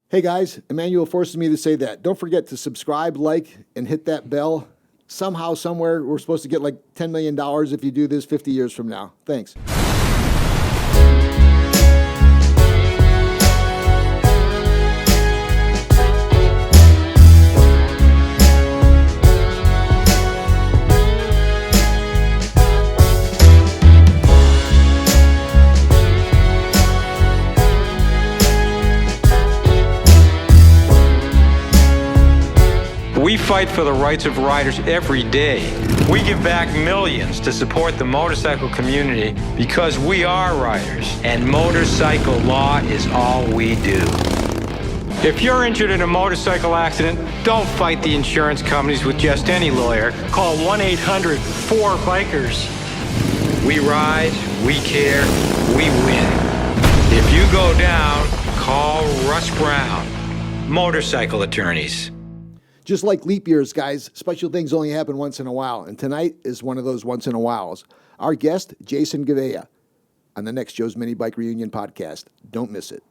Hey guys, Emmanuel forces me to say that. Don't forget to subscribe, like, and hit that bell. Somehow, somewhere, we're supposed to get like $10 million if you do this 50 years from now. Thanks. We fight for the rights of riders every day. We give back millions to support the motorcycle community because we are riders, and motorcycle law is all we do. If you're injured in a motorcycle accident, don't fight the insurance companies with just any lawyer. Call 1-800-4BIKERS. We ride, we care, we win. If you go down, call Russ Brown. Motorcycle attorneys. Just like leap years, guys, special things only happen once in a while, and tonight is one of those once in a whiles. Our guest, Jason Govea, on the next Joe's Minibike Reunion podcast. Don't miss it.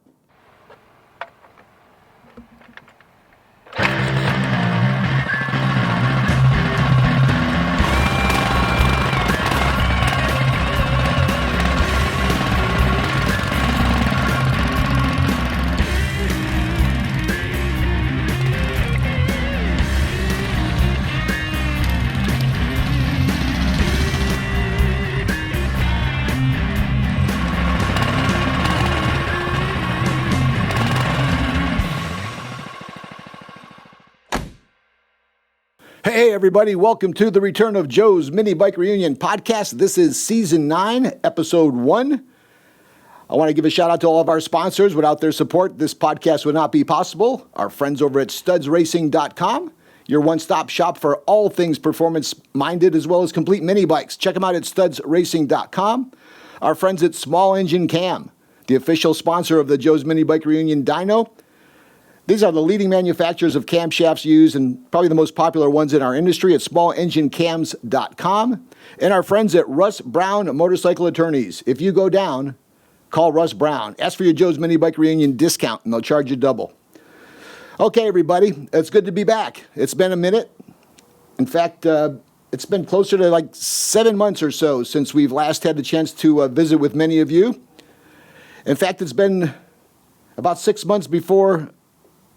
Hey, everybody. Welcome to the return of Joe's Minibike Reunion podcast. This is Season 9, Episode 1. I want to give a shout out to all of our sponsors. Without their support, this podcast would not be possible. Our friends over at studsracing.com, your one-stop shop for all things performance-minded as well as complete mini bikes. Check them out at studsracing.com. Our friends at Small Engine Cam, the official sponsor of the Joe's Minibike Reunion dyno. These are the leading manufacturers of camshafts used and probably the most popular ones in our industry at smallenginecams.com. And our friends at Russ Brown Motorcycle Attorneys. If you go down, call Russ Brown. Ask for your Joe's Minibike Reunion discount and they'll charge you double. Okay, everybody, it's good to be back. It's been a minute. In fact, it's been closer to like 7 months or so since we've last had the chance to visit with many of you. In fact, it's been about 6 months before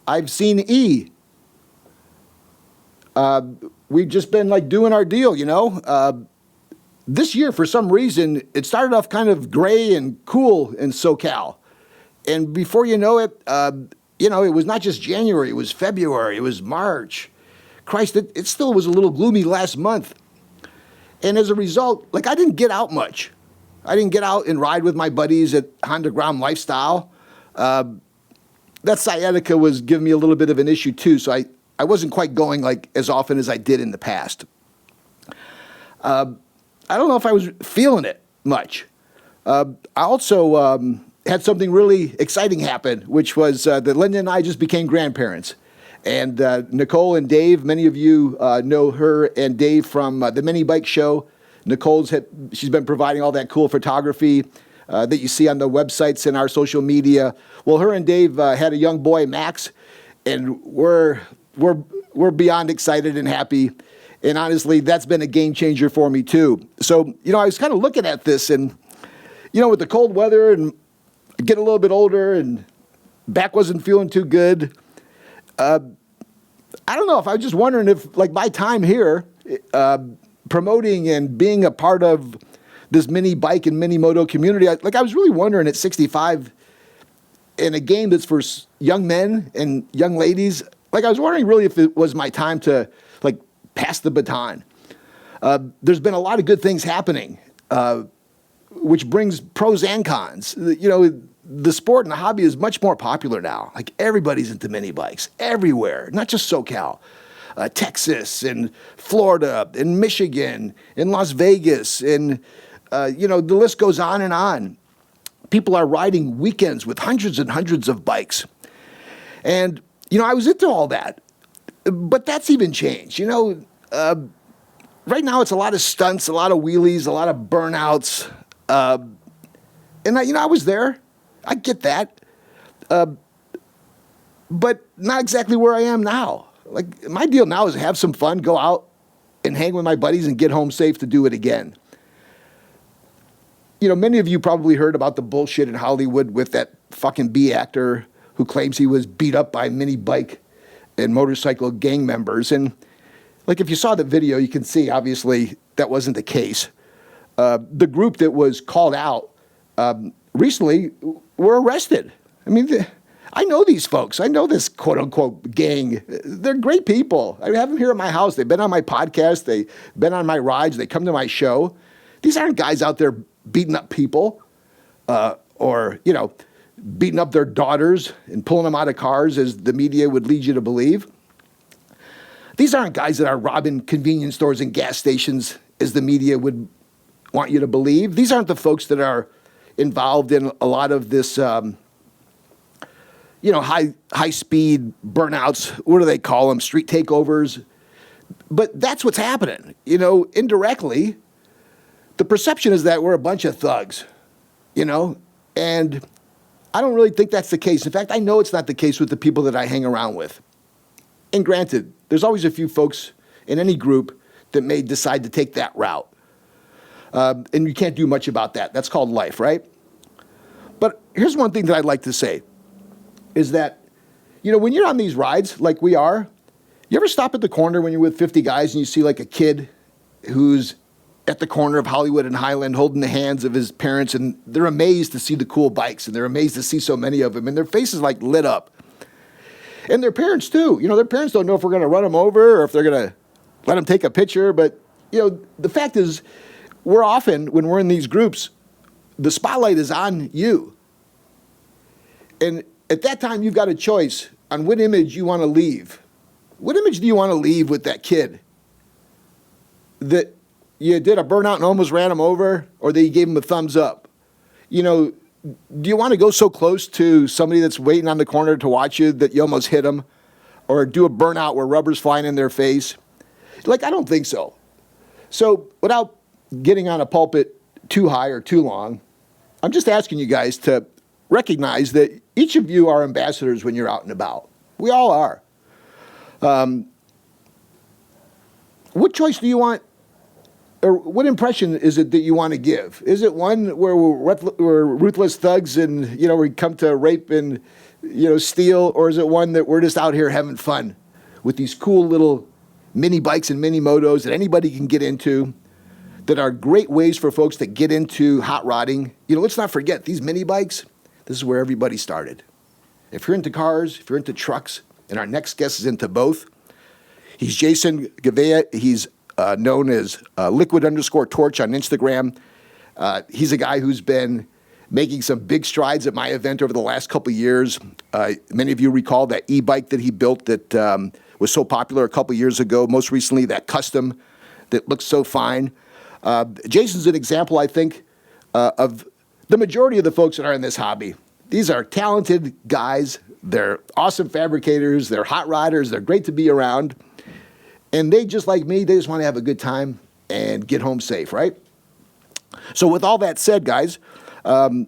I've seen E. We've just been like doing our deal, you know. This year, for some reason, it started off kind of gray and cool in SoCal. And before you know it, it was not just January, it was February, it was March. Christ, it still was a little gloomy last month. And as a result, like I didn't get out much. I didn't get out and ride with my buddies at Honda Grom Lifestyle. That sciatica was giving me a little bit of an issue too, so I wasn't quite going like as often as I did in the past. I don't know if I was feeling it much. I also had something really exciting happen, which was that Linda and I just became grandparents. And Nikole and Dave, many of you know her and Dave from the Minibike show. She's been providing all that cool photography that you see on the websites and our social media. Well, her and Dave had a young boy, Max, and we're beyond excited and happy. And honestly, that's been a game changer for me too. So, I was kind of looking at this and, with the cold weather and getting a little bit older and back wasn't feeling too good. I don't know if I was just wondering if like my time here promoting and being a part of this mini bike and mini moto community, I was really wondering at 65 in a game that's for young men and young ladies, I was wondering really if it was my time to pass the baton. There's been a lot of good things happening, which brings pros and cons. The sport and the hobby is much more popular now. Like everybody's into mini bikes everywhere, not just SoCal. Texas and Florida and Michigan and Las Vegas and the list goes on and on. People are riding weekends with hundreds and hundreds of bikes. And, I was into all that. But that's even changed. Right now it's a lot of stunts, a lot of wheelies, a lot of burnouts. And I was there. I get that. but not exactly where I am now. Like, my deal now is to have some fun, go out and hang with my buddies and get home safe to do it again. You know, many of you probably heard about the bullshit in Hollywood with that fucking B actor who claims he was beat up by minibike and motorcycle gang members. And like, if you saw the video, you can see, obviously, that wasn't the case. The group that was called out recently were arrested. I mean, I know these folks. I know this quote-unquote gang. They're great people. I have them here at my house. They've been on my podcast. They've been on my rides. They come to my show. These aren't guys out there beating up people or, you know, beating up their daughters and pulling them out of cars as the media would lead you to believe. These aren't guys that are robbing convenience stores and gas stations as the media would want you to believe. These aren't the folks that are involved in a lot of this, you know, high speed burnouts. What do they call them? Street takeovers. But that's what's happening. You know, indirectly, the perception is that we're a bunch of thugs, you know, and I don't really think that's the case. In fact, I know it's not the case with the people that I hang around with. And granted, there's always a few folks in any group that may decide to take that route. And you can't do much about that. That's called life, right? But here's one thing that I'd like to say is that, you know, when you're on these rides like we are, you ever stop at the corner when you're with 50 guys and you see like a kid who's at the corner of Hollywood and Highland holding the hands of his parents, and they're amazed to see the cool bikes, and they're amazed to see so many of them, and their faces like lit up. And their parents too. You know, their parents don't know if we're going to run them over or if they're going to let them take a picture. But, you know, the fact is, we're often, when we're in these groups, the spotlight is on you. And at that time, you've got a choice on what image you want to leave. What image do you want to leave with that kid? That you did a burnout and almost ran him over, or that you gave him a thumbs up? You know, do you want to go so close to somebody that's waiting on the corner to watch you that you almost hit them? Or do a burnout where rubber's flying in their face? Like, I don't think so. So without getting on a pulpit too high or too long, I'm just asking you guys to recognize that each of you are ambassadors when you're out and about. We all are. What choice do you want, or what impression is it that you want to give? Is it one where we're ruthless thugs and, you know, we come to rape and, you know, steal? Or is it one that we're just out here having fun with these cool little mini bikes and mini motos that anybody can get into, that are great ways for folks to get into hot rodding? You know, let's not forget, these mini bikes, this is where everybody started. If you're into cars, if you're into trucks, and our next guest is into both, he's Jason Govea. He's known as liquid_torch on Instagram. He's a guy who's been making some big strides at my event over the last couple of years. Many of you recall that e-bike that he built that was so popular a couple of years ago. Most recently, that custom that looks so fine. Jason's an example, I think, of the majority of the folks that are in this hobby. These are talented guys. They're awesome fabricators. They're hot riders. They're great to be around. And they, just like me, they just want to have a good time and get home safe, right? So with all that said, guys, I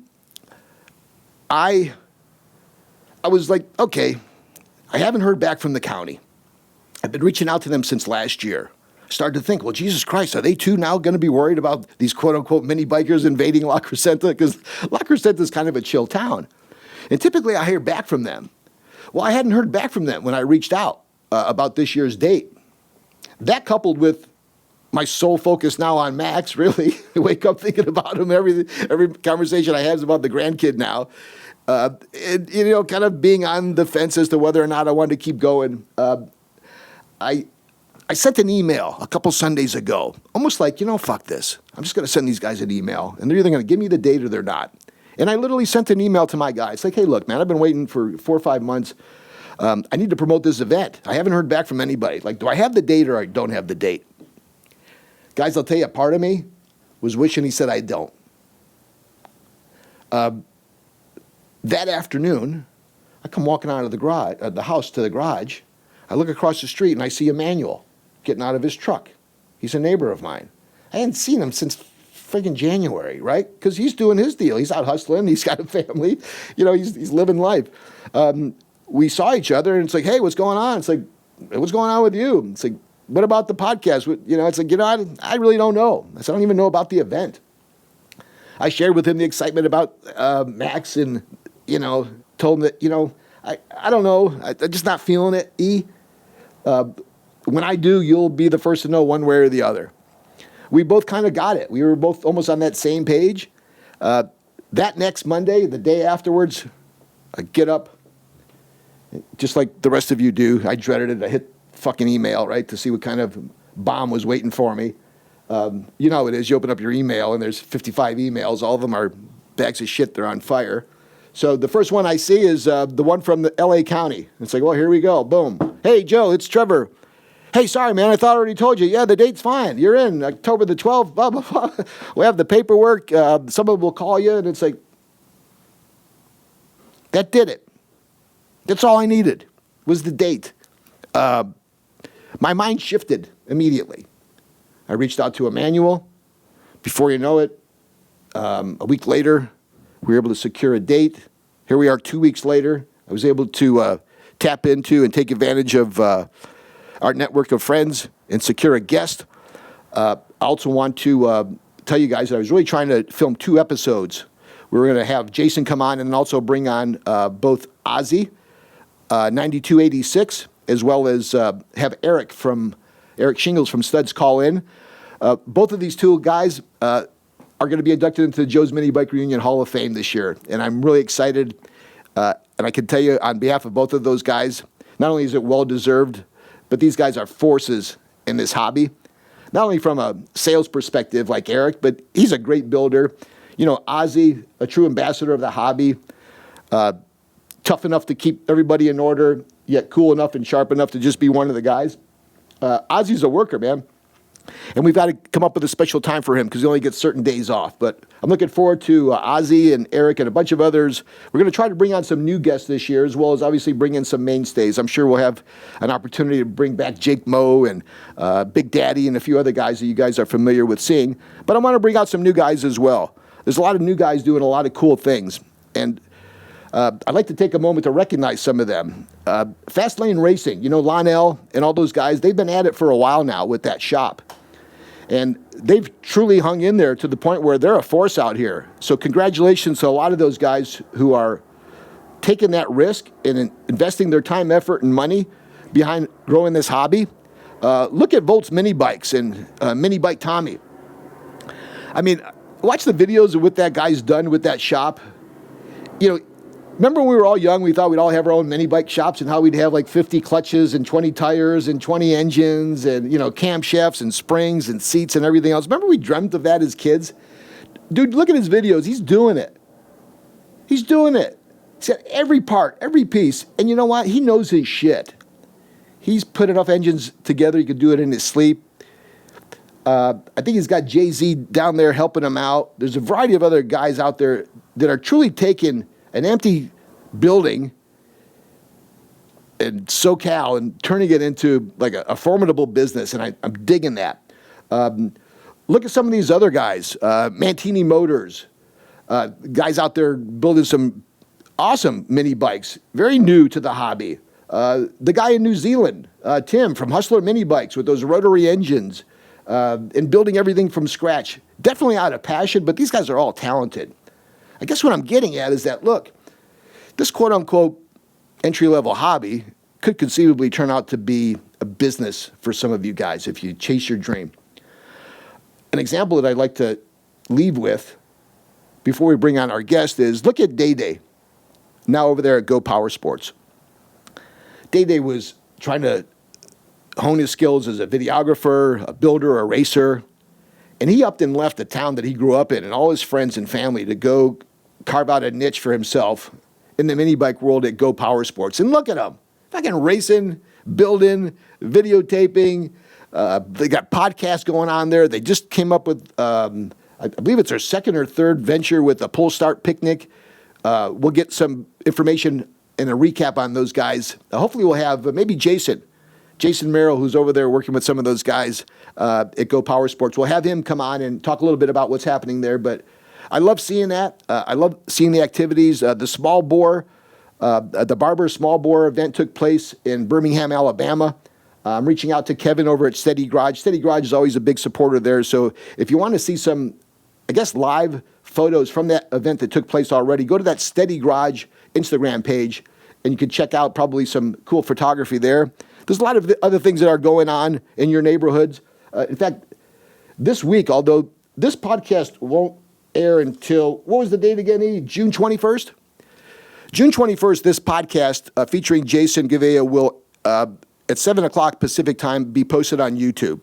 was like, okay, I haven't heard back from the county. I've been reaching out to them since last year. Started to think, well, Jesus Christ, are they too now going to be worried about these quote-unquote mini bikers invading La Crescenta? Because La Crescenta is kind of a chill town. And typically I hear back from them. Well, I hadn't heard back from them when I reached out about this year's date. That, coupled with my sole focus now on Max, really, I wake up thinking about him. Every conversation I have is about the grandkid now. And, you know, kind of being on the fence as to whether or not I wanted to keep going. I sent an email a couple Sundays ago, almost like, you know, fuck this. I'm just going to send these guys an email, and they're either going to give me the date or they're not. And I literally sent an email to my guys, like, hey, look, man, I've been waiting for 4 or 5 months. I need to promote this event. I haven't heard back from anybody. Like, do I have the date or I don't have the date? Guys, I'll tell you, a part of me was wishing he said I don't. That afternoon, I come walking out of the house to the garage. I look across the street and I see Emmanuel getting out of his truck. He's a neighbor of mine. I hadn't seen him since friggin' January, right? Because he's doing his deal. He's out hustling. He's got a family. You know, he's living life. we saw each other, and it's like, hey, what's going on? It's like, what's going on with you? It's like, what about the podcast? It's like, I really don't know. I said, I don't even know about the event. I shared with him the excitement about Max, and, told him that, I don't know. I'm just not feeling it, E. When I do, you'll be the first to know one way or the other. We both kind of got it. We were both almost on that same page. That next Monday, the day afterwards, I get up, just like the rest of you do. I dreaded it. I hit fucking email, right, to see what kind of bomb was waiting for me. You know how it is. You open up your email, and there's 55 emails. All of them are bags of shit. They're on fire. So the first one I see is the one from the L.A. County. It's like, well, here we go. Boom. Hey, Joe, it's Trevor. Hey, sorry, man. I thought I already told you. Yeah, the date's fine. You're in October the 12th, blah, blah, blah. We have the paperwork. Someone will call you, and it's like, that did it. That's all I needed was the date. My mind shifted immediately. I reached out to Emmanuel. Before you know it, a week later, we were able to secure a date. Here we are 2 weeks later. I was able to tap into and take advantage of our network of friends and secure a guest. I also want to tell you guys that I was really trying to film 2 episodes. We were going to have Jason come on and also bring on both Ozzy, 9286, as well as have Eric Shingles from Studs call in. Both of these 2 guys are going to be inducted into the Joe's Minibike Reunion Hall of Fame this year, and I'm really excited. And I can tell you on behalf of both of those guys, not only is it well-deserved, but these guys are forces in this hobby. Not only from a sales perspective like Eric, but he's a great builder. Ozzy, a true ambassador of the hobby, tough enough to keep everybody in order, yet cool enough and sharp enough to just be one of the guys. Ozzy's a worker, man. And we've got to come up with a special time for him because he only gets certain days off. But I'm looking forward to Ozzy and Eric and a bunch of others. We're going to try to bring on some new guests this year, as well as obviously bring in some mainstays. I'm sure we'll have an opportunity to bring back Jake Moe and Big Daddy and a few other guys that you guys are familiar with seeing. But I want to bring out some new guys as well. There's a lot of new guys doing a lot of cool things. And I'd like to take a moment to recognize some of them. Fast Lane Racing, Lonell and all those guys, they've been at it for a while now with that shop. And they've truly hung in there to the point where they're a force out here. So congratulations to a lot of those guys who are taking that risk and investing their time, effort, and money behind growing this hobby. Look at Volt's Minibikes and Minibike Tommy. I mean, watch the videos of what that guy's done with that shop. Remember when we were all young, we thought we'd all have our own mini bike shops and how we'd have like 50 clutches and 20 tires and 20 engines and, camshafts and springs and seats and everything else. Remember we dreamt of that as kids? Dude, look at his videos. He's doing it. He's doing it. He's got every part, every piece. And you know what? He knows his shit. He's put enough engines together. He could do it in his sleep. I think he's got Jay-Z down there helping him out. There's a variety of other guys out there that are truly taking an empty building in SoCal and turning it into like a formidable business, and I'm digging that. Look at some of these other guys, Mantini Motors, guys out there building some awesome mini bikes, very new to the hobby. The guy in New Zealand, Tim from Hustler Mini Bikes with those rotary engines and building everything from scratch. Definitely out of passion, but these guys are all talented. I guess what I'm getting at is that, look, this quote-unquote entry-level hobby could conceivably turn out to be a business for some of you guys if you chase your dream. An example that I'd like to leave with before we bring on our guest is look at Day Day, now over there at Go Power Sports. Day Day was trying to hone his skills as a videographer, a builder, a racer, and he upped and left the town that he grew up in and all his friends and family to go carve out a niche for himself in the mini bike world at Go Power Sports. And look at him, fucking racing, building, videotaping. They got podcasts going on there. They just came up with, I believe it's their second or third venture with a pull start picnic. We'll get some information and a recap on those guys. Hopefully we'll have maybe Jason Merrill, who's over there working with some of those guys at Go Power Sports. We'll have him come on and talk a little bit about what's happening there. But I love seeing that. I love seeing the activities. The small bore The Barber Small Bore event took place in Birmingham, Alabama. I'm reaching out to Kevin over at Steady Garage. Steady Garage is always a big supporter there. So if you want to see some, I guess, live photos from that event that took place already, go to that Steady Garage Instagram page, and you can check out probably some cool photography there. There's a lot of other things that are going on in your neighborhoods. In fact, this week, although this podcast won't air until, what was the date again, E? June 21st? June 21st, this podcast featuring Jason Govea will, at 7 o'clock Pacific time, be posted on YouTube.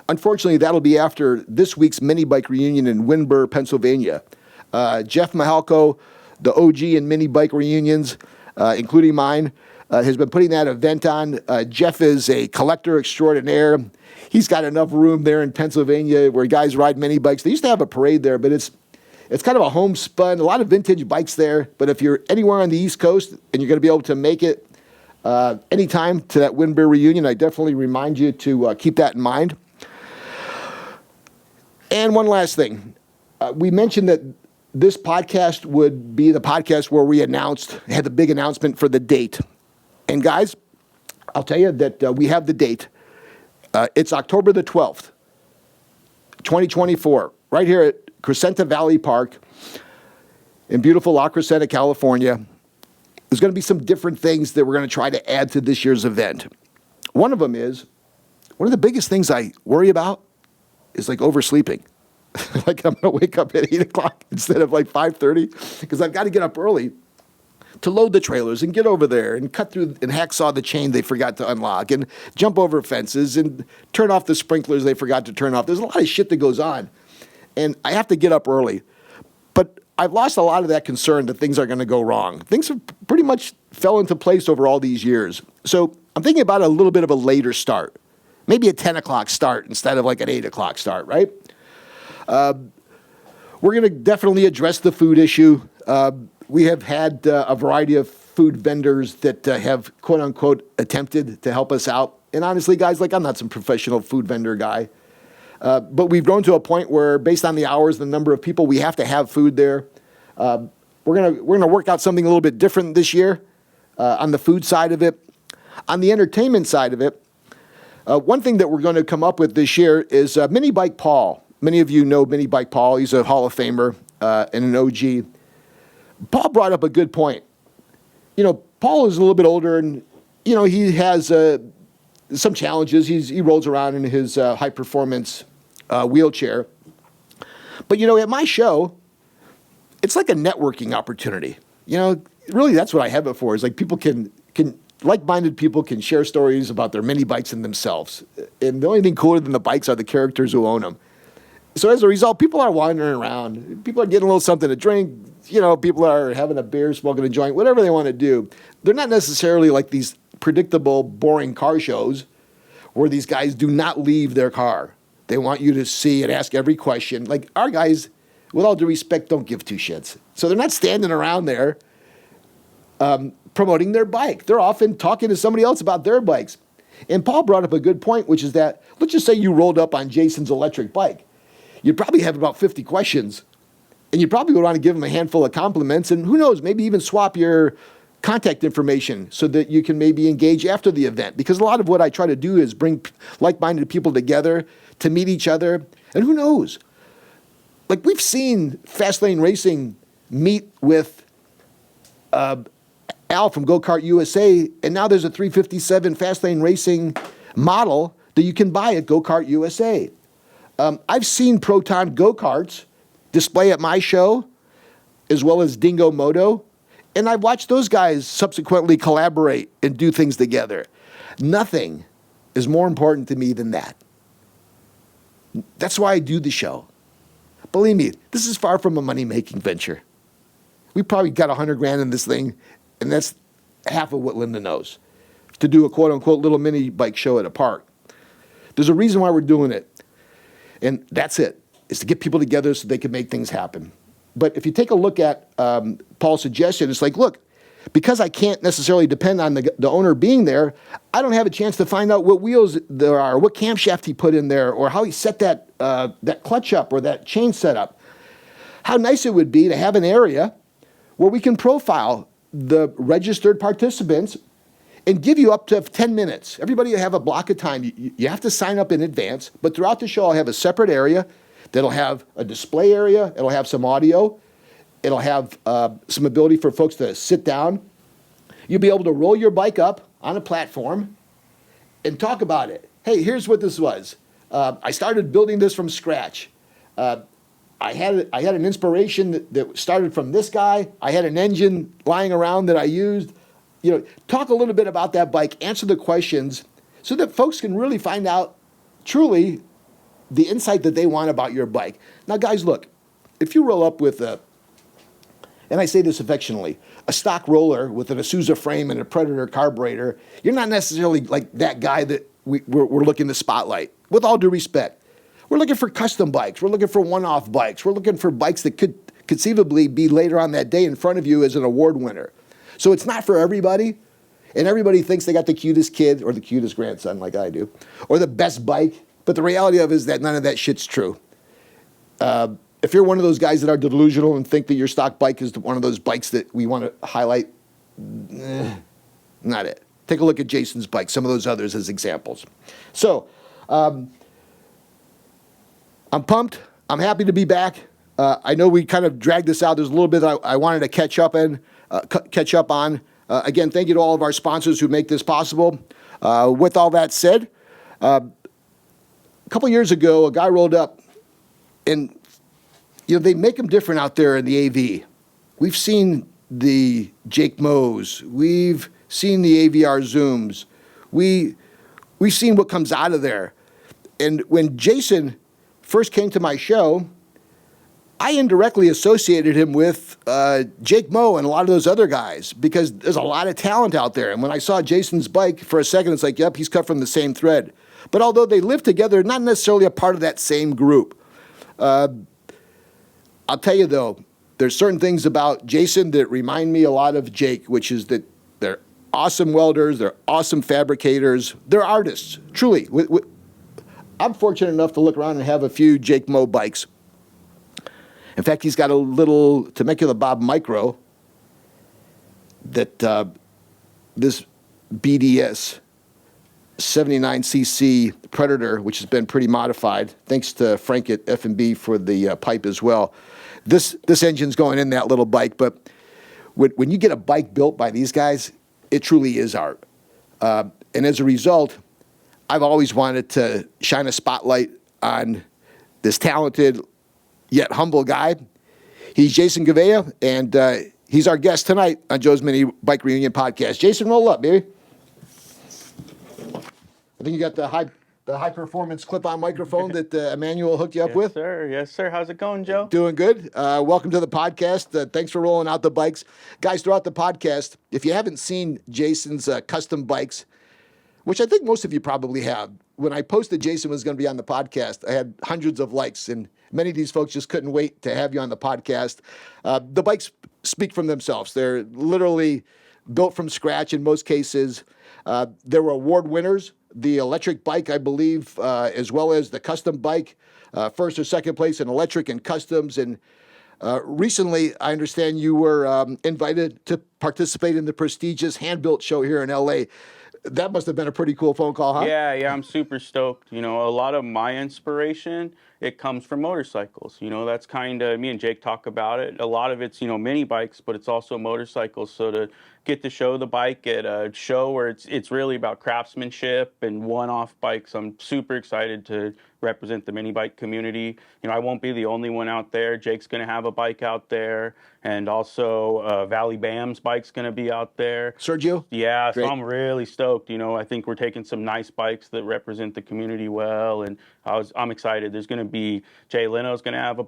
Unfortunately, that'll be after this week's Minibike Reunion in Windber, Pennsylvania. Jeff Mahalko, the OG in Minibike Reunions, including mine, has been putting that event on. Jeff is a collector extraordinaire. He's got enough room there in Pennsylvania where guys ride mini bikes. They used to have a parade there, but it's kind of a homespun, a lot of vintage bikes there. But if you're anywhere on the East Coast and you're going to be able to make it anytime to that Windber Reunion, I definitely remind you to keep that in mind. And one last thing. We mentioned that this podcast would be the podcast where we had the big announcement for the date. And guys, I'll tell you that we have the date. It's October the 12th, 2024, right here at Crescenta Valley Park in beautiful La Crescenta, California. There's going to be some different things that we're going to try to add to this year's event. One of them is, one of the biggest things I worry about is like oversleeping. Like I'm going to wake up at 8 o'clock instead of like 5:30 because I've got to get up early to load the trailers and get over there and cut through and hacksaw the chain they forgot to unlock and jump over fences and turn off the sprinklers they forgot to turn off. There's a lot of shit that goes on, and I have to get up early. But I've lost a lot of that concern that things are going to go wrong. Things have pretty much fell into place over all these years. So I'm thinking about a little bit of a later start, maybe a 10 o'clock start instead of like an 8 o'clock start, right? We're going to definitely address the food issue. We have had a variety of food vendors that have, quote unquote, attempted to help us out. And honestly, guys, like I'm not some professional food vendor guy. But we've grown to a point where based on the hours, the number of people, we have to have food there. We're gonna work out something a little bit different this year on the food side of it. On the entertainment side of it, one thing that we're going to come up with this year is Minibike Paul. Many of you know Minibike Paul. He's a Hall of Famer and an OG. Paul brought up a good point. You know, Paul is a little bit older and, you know, he has some challenges. He rolls around in his high-performance wheelchair. But, you know, at my show, it's like a networking opportunity. You know, really that's what I have it for, is like people can like-minded people can share stories about their mini bikes and themselves. And the only thing cooler than the bikes are the characters who own them. So as a result, people are wandering around. People are getting a little something to drink. You know, people are having a beer, smoking a joint, whatever they want to do. They're not necessarily like these predictable, boring car shows where these guys do not leave their car. They want you to see and ask every question. Like our guys, with all due respect, don't give two shits. So they're not standing around there promoting their bike. They're often talking to somebody else about their bikes. And Paul brought up a good point, which is that, let's just say you rolled up on Jason's electric bike. You'd probably have about 50 questions. And you'd probably go around and give him a handful of compliments. And who knows, maybe even swap your contact information so that you can maybe engage after the event. Because a lot of what I try to do is bring like-minded people together to meet each other. And who knows? Like we've seen Fast Lane Racing meet with Al from Go-Kart USA, and now there's a 357 Fast Lane Racing model that you can buy at Go-Kart USA. I've seen Proton go-karts display at my show, as well as Dingo Moto, and I've watched those guys subsequently collaborate and do things together. Nothing is more important to me than that. That's why I do the show. Believe me, this is far from a money-making venture. We probably got $100,000 in this thing, and that's half of what Linda knows, to do a quote-unquote little mini bike show at a park. There's a reason why we're doing it. And that's it, is to get people together so they can make things happen. But if you take a look at Paul's suggestion, it's like, look, because I can't necessarily depend on the owner being there, I don't have a chance to find out what wheels there are, what camshaft he put in there, or how he set that clutch up or that chain setup. How nice it would be to have an area where we can profile the registered participants and give you up to 10 minutes. Everybody will have a block of time. You have to sign up in advance, but throughout the show, I'll have a separate area that'll have a display area. It'll have some audio. It'll have some ability for folks to sit down. You'll be able to roll your bike up on a platform and talk about it. Hey, here's what this was. I started building this from scratch. I had an inspiration that started from this guy. I had an engine lying around that I used. You know, talk a little bit about that bike, answer the questions so that folks can really find out truly the insight that they want about your bike. Now, guys, look, if you roll up with and I say this affectionately, a stock roller with an Isuzu frame and a Predator carburetor, you're not necessarily like that guy that we're looking to spotlight. With all due respect, we're looking for custom bikes. We're looking for one-off bikes. We're looking for bikes that could conceivably be later on that day in front of you as an award winner. So it's not for everybody, and everybody thinks they got the cutest kid or the cutest grandson like I do, or the best bike, but the reality of it is that none of that shit's true. If you're one of those guys that are delusional and think that your stock bike is one of those bikes that we want to highlight, not it. Take a look at Jason's bike, some of those others as examples. So, I'm pumped. I'm happy to be back. I know we kind of dragged this out. There's a little bit I wanted to catch up on. Again, thank you to all of our sponsors who make this possible. With all that said, a couple years ago, a guy rolled up, and they make them different out there in the AV. We've seen the Jake Moes. We've seen the AVR Zooms. We've seen what comes out of there. And when Jason first came to my show, I indirectly associated him with Jake Moe and a lot of those other guys because there's a lot of talent out there. And when I saw Jason's bike for a second, it's like, yep, he's cut from the same thread. But although they live together, not necessarily a part of that same group. I'll tell you, though, there's certain things about Jason that remind me a lot of Jake, which is that they're awesome welders, they're awesome fabricators, they're artists, truly. I'm fortunate enough to look around and have a few Jake Moe bikes. In fact, he's got a little Temecula Bob Micro that this BDS 79cc Predator, which has been pretty modified, thanks to Frank at F&B for the pipe as well. This engine's going in that little bike, but when you get a bike built by these guys, it truly is art. And as a result, I've always wanted to shine a spotlight on this talented yet humble guy. He's Jason Govea, and he's our guest tonight on Joe's Minibike Reunion podcast. Jason, roll up, baby. I think you got the high performance clip-on microphone that Emmanuel hooked you up with. Yes, sir. How's it going, Joe? Doing good. Welcome to the podcast. Thanks for rolling out the bikes. Guys, throughout the podcast, if you haven't seen Jason's custom bikes, which I think most of you probably have, when I posted Jason was going to be on the podcast, I had hundreds of likes, and many of these folks just couldn't wait to have you on the podcast. The bikes speak for themselves. They're literally built from scratch in most cases. There were award winners. The electric bike, I believe, as well as the custom bike, first or second place in electric and customs. And recently, I understand you were invited to participate in the prestigious Hand-Built show here in L.A. That must have been a pretty cool phone call, huh? Yeah, I'm super stoked. A lot of my inspiration, it comes from motorcycles. That's kind of, me and Jake talk about it. A lot of it's, mini bikes, but it's also motorcycles. So to get to show the bike at a show where it's really about craftsmanship and one-off bikes, I'm super excited to represent the mini bike community. I won't be the only one out there. Jake's going to have a bike out there, and also Valley Bam's bike's going to be out there. Sergio? Yeah, Great. So I'm really stoked. I think we're taking some nice bikes that represent the community well, and I'm excited. There's going to be Jay Leno's going to have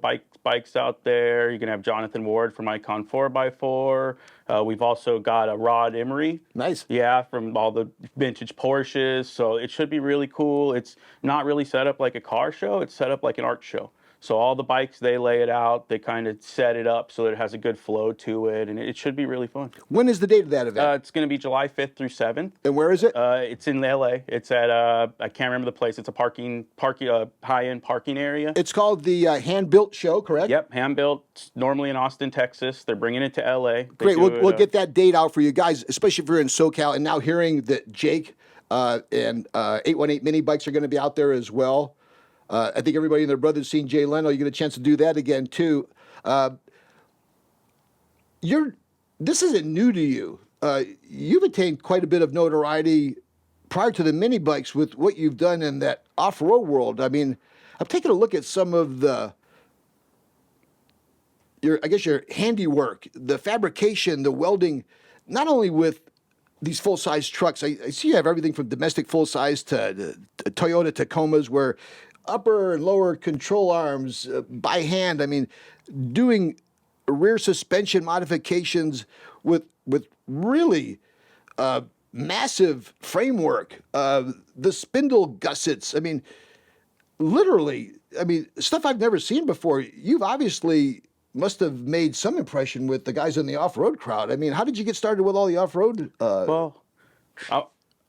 bikes out there. You're going to have Jonathan Ward from Icon 4x4. We've also got a Rod Emery. Nice. Yeah, from all the vintage Porsches. So it should be really cool. It's not really set up like a car show. It's set up like an art show. So all the bikes, they lay it out, they kind of set it up so that it has a good flow to it, and it should be really fun. When is the date of that event? It's going to be July 5th through 7th. And where is it? It's in LA. It's at I can't remember the place. It's a high-end parking area. It's called the Hand-Built Show, correct? Yep, hand-built. Normally in Austin, Texas. They're bringing it to LA. They Great. do We'll it, get that date out for you guys, especially if you're in SoCal. And now hearing that Jake and 818 Minibikes are going to be out there as well. I think everybody and their brother's seen Jay Leno. You get a chance to do that again too. This isn't new to you. You've attained quite a bit of notoriety prior to the mini bikes with what you've done in that off-road world. I mean, I've taken a look at some of your handiwork, the fabrication, the welding, not only with these full-size trucks. I see you have everything from domestic full-size to Toyota Tacomas, where upper and lower control arms by hand. I mean, doing rear suspension modifications with really massive framework, the spindle gussets. I mean, literally, stuff I've never seen before. You've obviously must have made some impression with the guys in the off-road crowd. I mean, how did you get started with all the off-road? Well,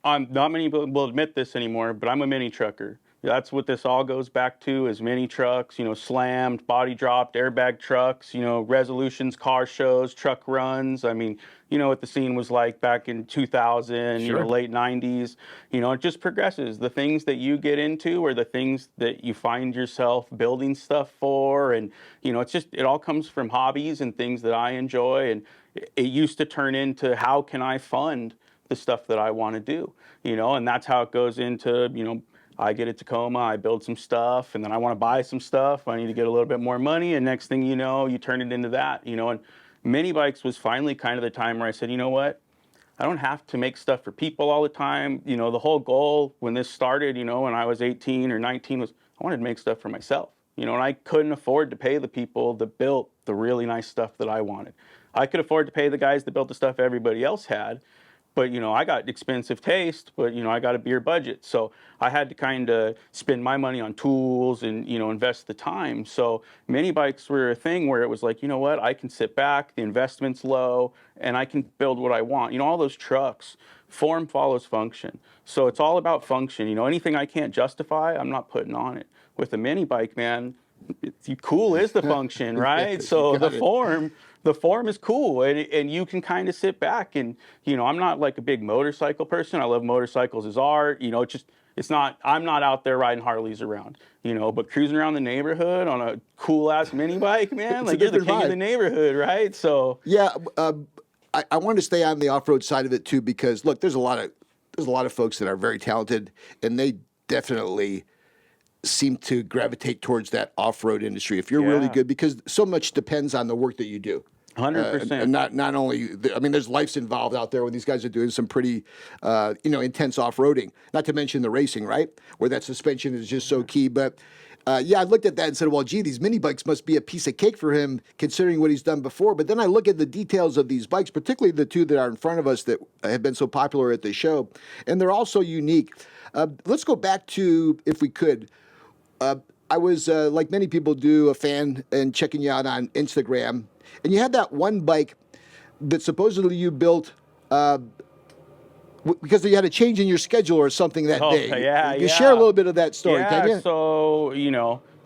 I'm not many people will admit this anymore, but I'm a mini trucker. That's what this all goes back to, is mini trucks, slammed, body dropped, airbag trucks, resolutions, car shows, truck runs. I mean, what the scene was like back in 2000, Sure. Late 90s. It just progresses. The things that you get into are the things that you find yourself building stuff for. And, it all comes from hobbies and things that I enjoy. And it used to turn into, how can I fund the stuff that I want to do? And that's how it goes into, I get a Tacoma, I build some stuff, and then I want to buy some stuff. I need to get a little bit more money, and next thing you know, you turn it into that, And mini bikes was finally kind of the time where I said, you know what? I don't have to make stuff for people all the time. The whole goal when this started, when I was 18 or 19 was I wanted to make stuff for myself. And I couldn't afford to pay the people that built the really nice stuff that I wanted. I could afford to pay the guys that built the stuff everybody else had. But, I got expensive taste, but, I got a beer budget. So I had to kind of spend my money on tools and, invest the time. So mini bikes were a thing where it was like, you know what, I can sit back, the investment's low, and I can build what I want. All those trucks, form follows function. So it's all about function. Anything I can't justify, I'm not putting on it. With a mini bike, man, cool is the function, right? So the form is cool, and you can kind of sit back and, I'm not like a big motorcycle person. I love motorcycles as art. I'm not out there riding Harleys around, but cruising around the neighborhood on a cool ass mini bike, man, like you're the king of the neighborhood, right? So yeah, I wanted to stay on the off-road side of it too, because look, there's a lot of folks that are very talented, and they definitely seem to gravitate towards that off-road industry if you're really good, because so much depends on the work that you do. 100%. And not only, there's lives involved out there when these guys are doing some pretty, intense off-roading. Not to mention the racing, right? Where that suspension is just so key. But I looked at that and said, well, gee, these mini bikes must be a piece of cake for him, considering what he's done before. But then I look at the details of these bikes, particularly the two that are in front of us that have been so popular at the show, and they're all so unique. Let's go back to, if we could. I was, like many people do, a fan and checking you out on Instagram. And you had that one bike that supposedly you built because you had a change in your schedule or something that day. Yeah, you share a little bit of that story, can you? So,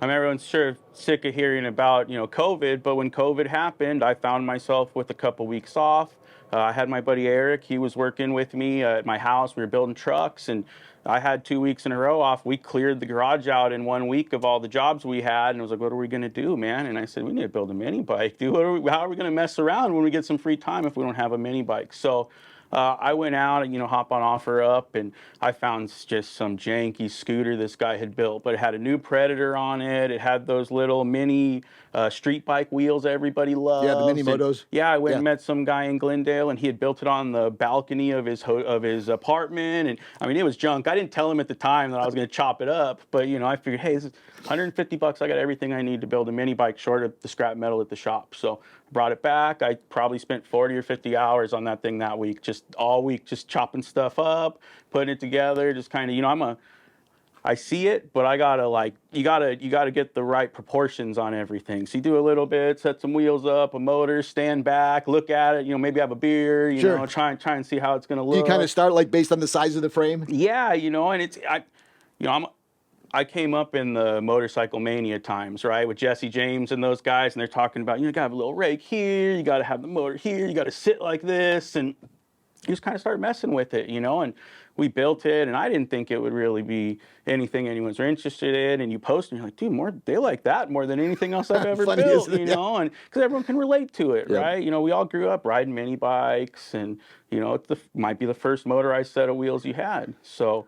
everyone's sure sick of hearing about, COVID, but when COVID happened, I found myself with a couple weeks off. I had my buddy Eric. He was working with me at my house. We were building trucks, and I had 2 weeks in a row off. We cleared the garage out in 1 week of all the jobs we had, and I was like, what are we going to do, man? And I said, we need to build a mini bike, dude. How are we going to mess around when we get some free time if we don't have a mini bike? So I went out and, hop on OfferUp, and I found just some janky scooter this guy had built, but it had a new Predator on it. It had those little mini street bike wheels everybody loves. Yeah, the mini motos. I went and met some guy in Glendale, and he had built it on the balcony of his apartment. And it was junk. I didn't tell him at the time that I was going to chop it up, but I figured, hey, this is $150. I got everything I need to build a mini bike short of the scrap metal at the shop. So brought it back. I probably spent 40 or 50 hours on that thing that week, just all week, just chopping stuff up, putting it together, just kind of, I see it, but I gotta you gotta get the right proportions on everything. So you do a little bit, set some wheels up, a motor, stand back, look at it. Maybe have a beer. Sure. Try and see how it's gonna look. Do you kind of start like based on the size of the frame? Yeah, and I came up in the motorcycle mania times, right, with Jesse James and those guys, and they're talking about, you gotta have a little rake here, you gotta have the motor here, you gotta sit like this, and you just kind of started messing with it, and we built it, and I didn't think it would really be anything anyone's interested in, and you post, and you're like, dude, they like that more than anything else I've ever Funny, built, isn't it? and because everyone can relate to it, Yep. right? We all grew up riding mini bikes, and, it might be the first motorized set of wheels you had, so,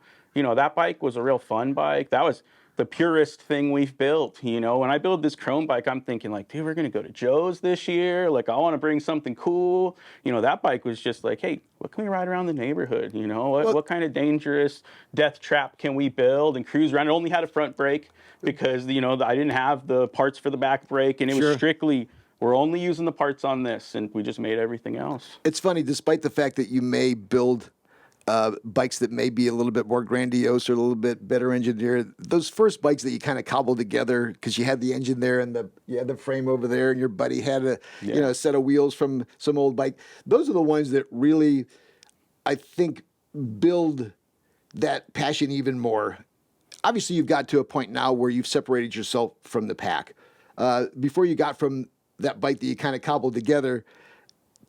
that bike was a real fun bike. That was the purest thing we've built. When I build this chrome bike, I'm thinking like, dude, we're going to go to Joe's this year. Like, I want to bring something cool. That bike was just like, hey, what can we ride around the neighborhood? What kind of dangerous death trap can we build and cruise around? It only had a front brake because, I didn't have the parts for the back brake, and it was strictly, we're only using the parts on this, and we just made everything else. It's funny, despite the fact that you may build bikes that may be a little bit more grandiose or a little bit better engineered. Those first bikes that you kind of cobbled together because you had the engine there and you had the frame over there, and your buddy had a set of wheels from some old bike. Those are the ones that really, I think, build that passion even more. Obviously, you've got to a point now where you've separated yourself from the pack. Before you got from that bike that you kind of cobbled together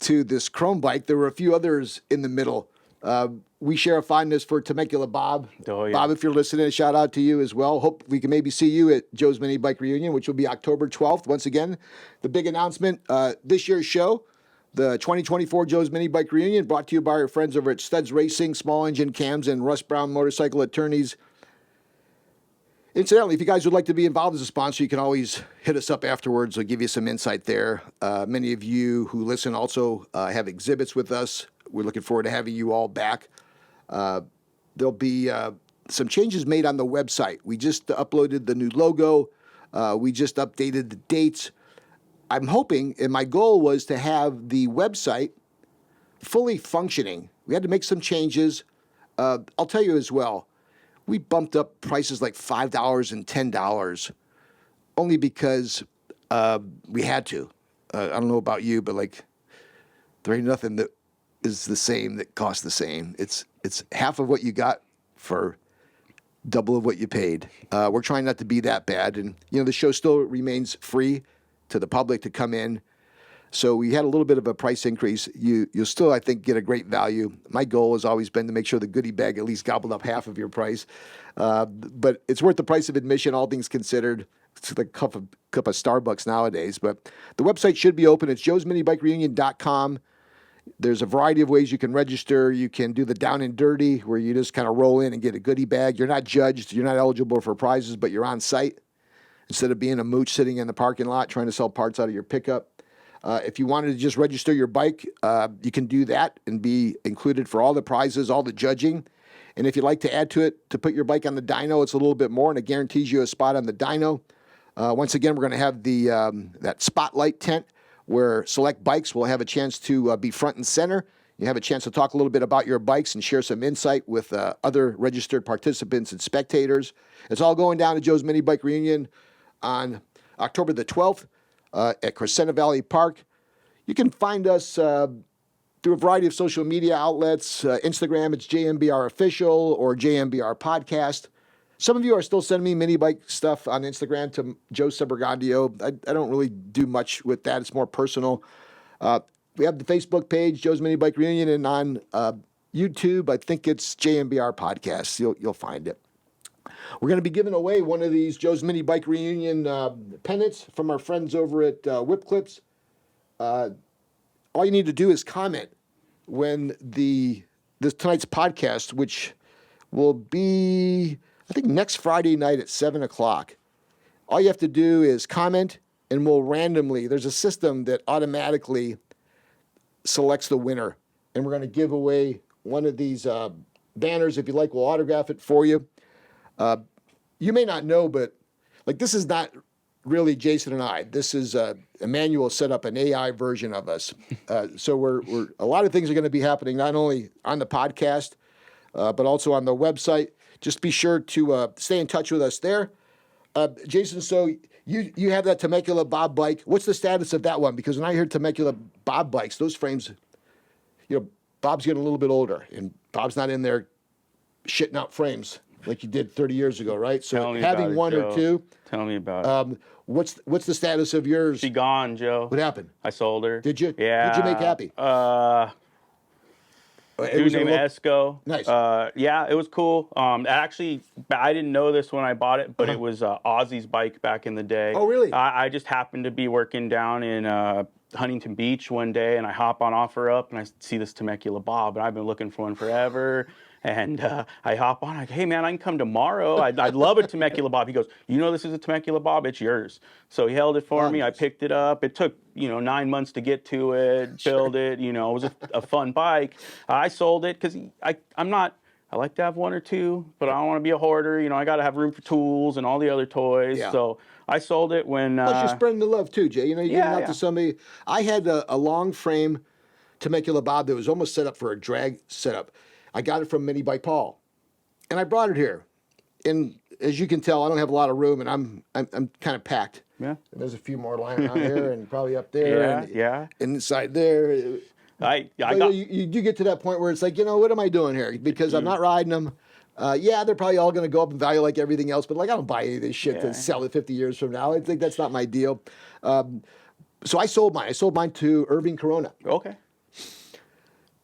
to this chrome bike, there were a few others in the middle. We share a fondness for Temecula Bob. Oh, yeah. Bob, if you're listening, a shout out to you as well. Hope we can maybe see you at Joe's Minibike Reunion, which will be October 12th. Once again, the big announcement, this year's show, the 2024 Joe's Minibike Reunion, brought to you by our friends over at Studs Racing, Small Engine Cams, and Russ Brown Motorcycle Attorneys. Incidentally, if you guys would like to be involved as a sponsor, you can always hit us up afterwards. We'll give you some insight there. Many of you who listen also have exhibits with us. We're looking forward to having you all back. There'll be some changes made on the website. We just uploaded the new logo. We just updated the dates. I'm hoping, and my goal was to have the website fully functioning. We had to make some changes. I'll tell you as well, we bumped up prices like $5 and $10 only because we had to. I don't know about you, but like there ain't nothing that is the same that costs the same. It's half of what you got for double of what you paid. We're trying not to be that bad, and the show still remains free to the public to come in. So we had a little bit of a price increase. You'll still, I think, get a great value. My goal has always been to make sure the goodie bag at least gobbled up half of your price. But it's worth the price of admission, all things considered. It's like a cup of Starbucks nowadays. But the website should be open. It's joesminibikereunion.com. There's a variety of ways you can register. You can do the down and dirty, where you just kind of roll in and get a goodie bag. You're not judged. You're not eligible for prizes, but you're on site instead of being a mooch sitting in the parking lot trying to sell parts out of your pickup. If you wanted to just register your bike, you can do that and be included for all the prizes, all the judging. And if you'd like to add to it, to put your bike on the dyno, it's a little bit more, and it guarantees you a spot on the dyno. Once again, we're going to have that spotlight tent where select bikes will have a chance to be front and center. You have a chance to talk a little bit about your bikes and share some insight with other registered participants and spectators. It's all going down to Joe's Minibike Reunion on October the 12th. At Crescenta Valley Park. You can find us through a variety of social media outlets. Instagram, it's JMBR Official or JMBR Podcast. Some of you are still sending me mini bike stuff on Instagram to Joe Sebergandio. I don't really do much with that. It's more personal. We have the Facebook page, Joe's Minibike Reunion, and on YouTube, I think it's JMBR Podcast. You'll find it. We're going to be giving away one of these Joe's Minibike Reunion pennants from our friends over at Whip Clips. All you need to do is comment when this tonight's podcast, which will be, I think, next Friday night at 7 o'clock. All you have to do is comment, and we'll randomly, there's a system that automatically selects the winner. And we're going to give away one of these banners. If you like, we'll autograph it for you. You may not know, but like this is not really Jason and I. This is Emmanuel set up an AI version of us. So we're a lot of things are going to be happening not only on the podcast, but also on the website. just be sure to stay in touch with us there. Jason, so you have that Temecula Bob bike. What's the status of that one? Because when I hear Temecula Bob bikes, those frames, Bob's getting a little bit older, and Bob's not in there shitting out frames like you did 30 years ago, right? So Tell me having about it, one Joe. or two. Tell me about it. What's the status of yours? She gone, Joe. What happened? I sold her. Did you? Yeah. What'd you make happy? Dude named Esco. Nice. Yeah, it was cool. Actually, I didn't know this when I bought it, but it was Ozzy's bike back in the day. Oh, really? I just happened to be working down in Huntington Beach one day, and I hop on offer up, and I see this Temecula Bob, and I've been looking for one forever. And I hop on, hey man, I can come tomorrow. I'd love a Temecula Bob. He goes, this is a Temecula Bob, it's yours. So he held it for me. I picked it up. It took 9 months to get to it, build it. It was a fun bike. I sold it because I like to have one or two, but I don't want to be a hoarder. I got to have room for tools and all the other toys. Yeah. So I sold it when. Plus, you're spreading the love too, Jay. You're giving out to somebody. I had a long frame Temecula Bob that was almost set up for a drag setup. I got it from Minibike Paul, and I brought it here. And as you can tell, I don't have a lot of room, and I'm kind of packed. Yeah. And there's a few more lying around here, and probably up there. Yeah. And inside there. You do get to that point where it's like, what am I doing here? Because I'm not riding them. They're probably all going to go up in value like everything else, but I don't buy any of this shit to sell it 50 years from now. I think that's not my deal. So I sold mine. I sold mine to Irving Corona. Okay.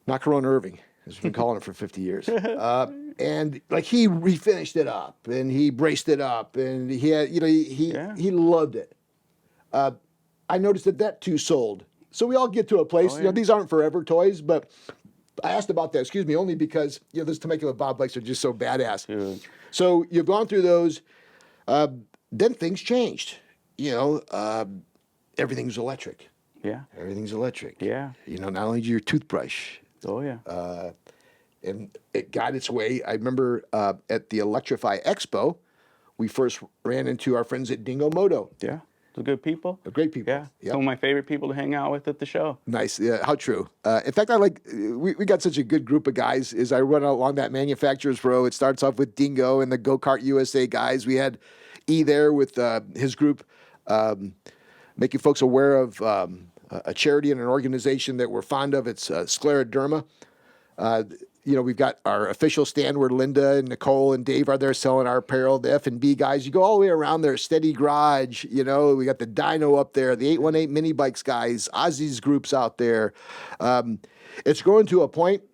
Not Corona Irving, as we've been calling it for 50 years. And he refinished it up, and he braced it up, and he had, he loved it. I noticed that too sold. So we all get to a place, these aren't forever toys, but I asked about that, only because, those Temecula Bob bikes are just so badass. Dude. So you've gone through those, then things changed. Everything's electric. Yeah. Everything's electric. Yeah. Not only your toothbrush. Oh, yeah. And it got its way. I remember at the Electrify Expo, we first ran into our friends at Dingo Moto. Yeah. They're good people. Great people. Yeah. Yep. Some of my favorite people to hang out with at the show. Nice. Yeah, how true. In fact, we got such a good group of guys as I run along that manufacturer's row. It starts off with Dingo and the Go-Kart USA guys. We had E there with his group, making folks aware of a charity and an organization that we're fond of. It's Scleroderma. We've got our official stand where Linda and Nikole and Dave are there selling our apparel, the F&B guys. You go all the way around there, Steady Garage, we got the Dyno up there, the 818 Minibikes guys, Ozzy's groups out there. It's growing to a point.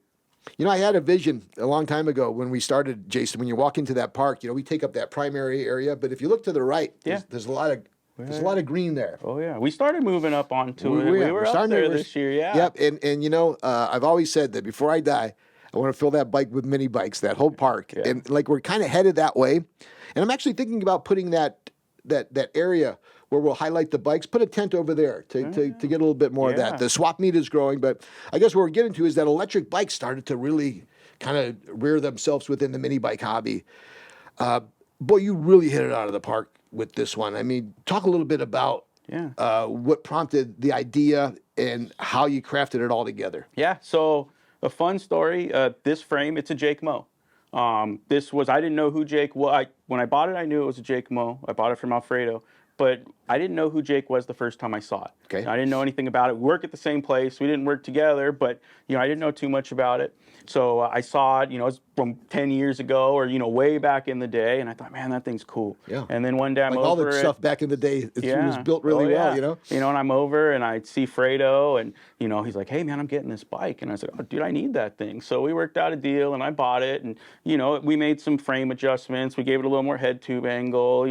I had a vision a long time ago when we started, Jason, when you walk into that park, we take up that primary area, but if you look to the right, there's a lot of green there. Oh, yeah. We started moving up onto it. We were up there this year, yeah. Yep, and I've always said that before I die, I want to fill that bike with mini bikes, that whole park. Yeah. And we're kind of headed that way. And I'm actually thinking about putting that area where we'll highlight the bikes, put a tent over there to get a little bit more of that. The swap meet is growing, but I guess what we're getting to is that electric bikes started to really kind of rear themselves within the mini bike hobby. Boy, you really hit it out of the park with this one. I mean, talk a little bit about what prompted the idea and how you crafted it all together. Yeah, so a fun story. This frame, it's a Jake Mo. I didn't know who Jake was. When I bought it, I knew it was a Jake Mo. I bought it from Alfredo. But I didn't know who Jake was the first time I saw it. Okay. I didn't know anything about it. We work at the same place. We didn't work together, but I didn't know too much about it. So I saw it, it's from 10 years ago or, way back in the day. And I thought, man, that thing's cool. Yeah. And then one day I'm over all the stuff back in the day, it was built really well, and I'm over and I see Fredo and, he's like, hey, man, I'm getting this bike. And I was like, oh, dude, I need that thing. So we worked out a deal and I bought it. And, we made some frame adjustments. We gave it a little more head tube angle.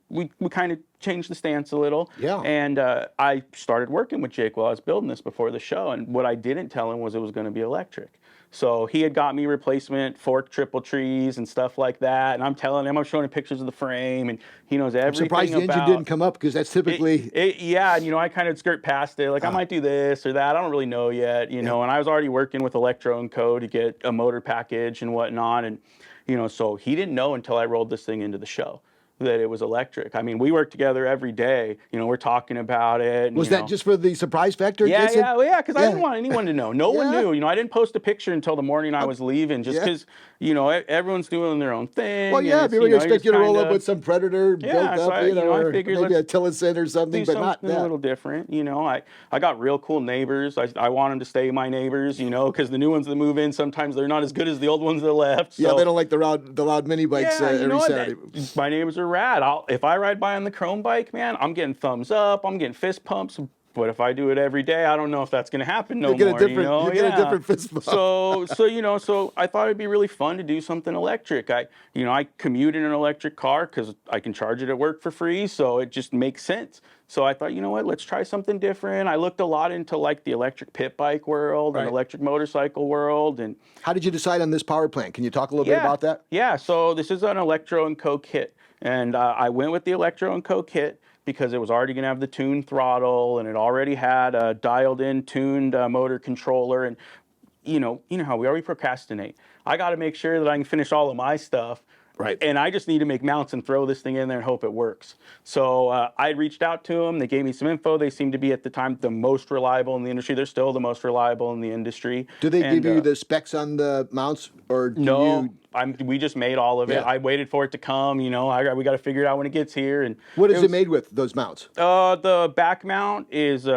We kind of changed the stance a little. Yeah. And I started working with Jake while I was building this before the show. And what I didn't tell him was it was going to be electric. So he had got me replacement fork triple trees and stuff like that. And I'm telling him, I'm showing him pictures of the frame, and he knows everything about. I'm surprised the engine didn't come up because that's typically. And I kind of skirt past it. Like I might do this or that. I don't really know yet, And I was already working with Electro & Co. to get a motor package and whatnot. And, so he didn't know until I rolled this thing into the show. that it was electric. I mean, we work together every day. You know, we're talking about it. And, Was you that know, just for the surprise factor, yeah, Jason? yeah, because I Yeah. didn't want anyone to know. No one Yeah. knew. You know, I didn't post a picture until the morning I was leaving, just Yeah. because, you know, everyone's doing their own thing. Well, yeah, and people you expect you to roll up kinda- with some Predator Yeah, built so up, I- you know, I or figured maybe a let's Tillotson or something, do but not something a that. little different. You know, I got real cool neighbors. I want them to stay my neighbors, you know, because the new ones that move in, sometimes they're not as good as the old ones that left. Yeah, So, they don't like the loud mini bikes yeah, you every know what? Saturday. My neighbors are rad. If I ride by on the Chrome bike, man, I'm getting thumbs up. I'm getting fist pumps. But if I do it every day, I don't know if that's going to happen no You get a more. different- you know? you get a Yeah. different fist bump. So I thought it'd be really fun to do something electric. I commute in an electric car because I can charge it at work for free. So it just makes sense. So I thought, you know what, let's try something different. I looked a lot into like the electric pit bike world and Right. electric motorcycle world, and How did you decide on this power plant? Can you talk a little bit about that? yeah, so this is an Electro & Co kit, and I went with the Electro & Co kit because it was already going to have the tuned throttle, and it already had a dialed-in tuned motor controller, and you know how we already procrastinate. I got to make sure that I can finish all of my stuff. Right. And I just need to make mounts and throw this thing in there and hope it works. So I reached out to them. They gave me some info. They seemed to be at the time the most reliable in the industry. They're still the most reliable in the industry. Do they give you the specs on the mounts, or do No, you? we just made all of it. Yeah. I waited for it to come. You know, we got to figure it out when it gets here. And What is it was- made with, those mounts? The back mount is